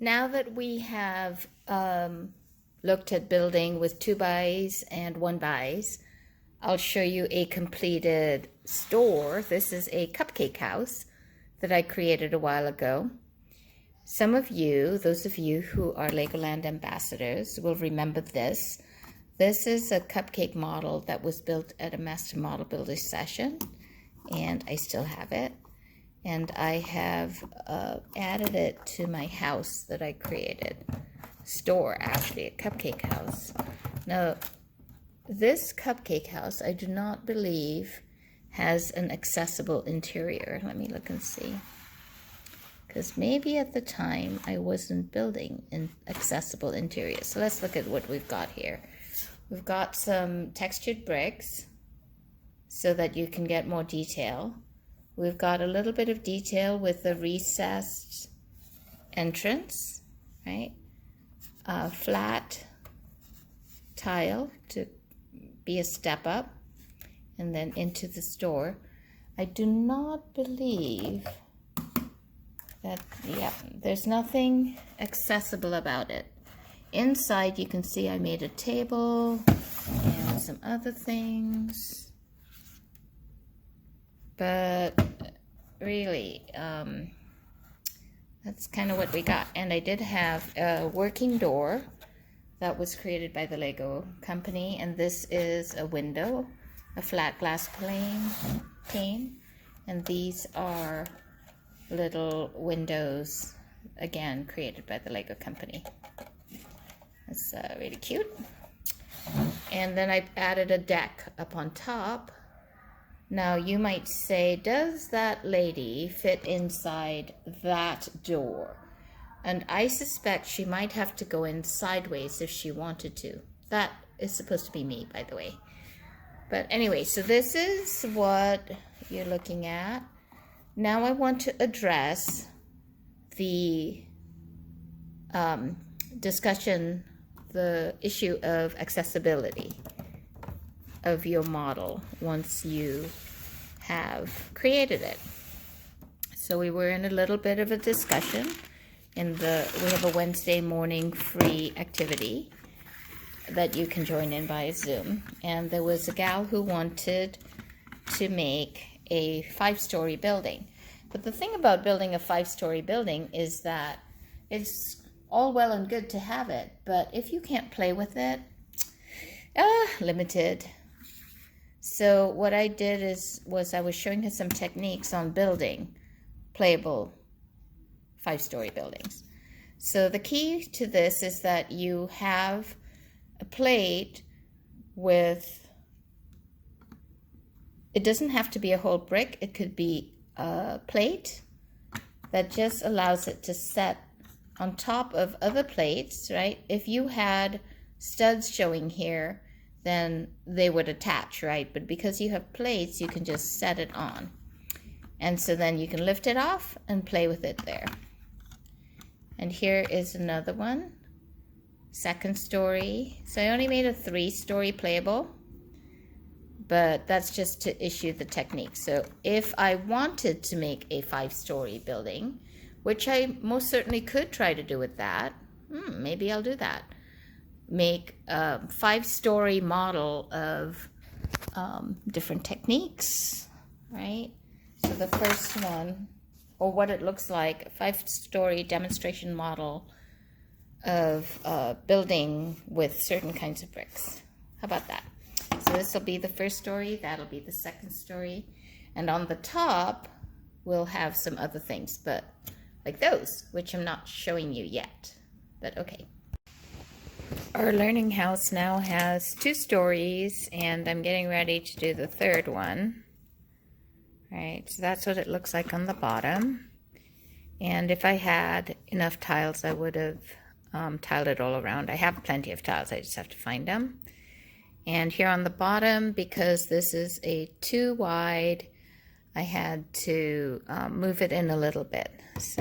Now that we have looked at building with 2x and 1x, I'll show you a completed store. This is a cupcake house that I created a while ago. Some of you, those of you who are Legoland ambassadors, will remember this. This is a cupcake model that was built at a Master Model Builder session, and I still have it. And I have added it to my house that I created. Store, actually, a cupcake house. Now, this cupcake house, I do not believe has an accessible interior. Let me look and see. Because maybe at the time I wasn't building an accessible interior. So let's look at what we've got here. We've got some textured bricks so that you can get more detail. We've got a little bit of detail with the recessed entrance, right? Flat tile to be a step up, and then into the store. I do not believe that, yeah, there's nothing accessible about it. Inside you can see I made a table and some other things. But really, that's kind of what we got. And I did have a working door that was created by the Lego company. And this is a window, a flat glass pane. And these are little windows, again, created by the Lego company. It's really cute. And then I added a deck up on top. Now you might say, does that lady fit inside that door? And I suspect she might have to go in sideways if she wanted to. That is supposed to be me, by the way. But anyway, so this is what you're looking at. Now I want to address the discussion, the issue of accessibility of your model once you have created it. So we were in a little bit of a discussion in we have a Wednesday morning free activity that you can join in via Zoom. And there was a gal who wanted to make a 5-story building. But the thing about building a 5-story building is that it's all well and good to have it, but if you can't play with it, limited. So what I did was I was showing her some techniques on building playable 5-story buildings. So the key to this is that you have a plate with, it doesn't have to be a whole brick, it could be a plate that just allows it to set on top of other plates, right? If you had studs showing here, then they would attach, right? But because you have plates, you can just set it on. And so then you can lift it off and play with it there. And here is another one, 2nd story. So I only made a 3-story playable, but that's just to issue the technique. So if I wanted to make a 5-story building, which I most certainly could try to do with that, maybe I'll do that. Make a 5-story model of different techniques, right? So the first one, or what it looks like, a 5-story demonstration model of building with certain kinds of bricks. How about that? So this will be the 1st story, that'll be the 2nd story, and on the top we'll have some other things, but like those, which I'm not showing you yet, but okay. Our learning house now has 2 stories, and I'm getting ready to do the 3rd one. Right, so that's what it looks like on the bottom. And if I had enough tiles, I would have tiled it all around. I have plenty of tiles, I just have to find them. And here on the bottom, because this is a 2 wide, I had to move it in a little bit. So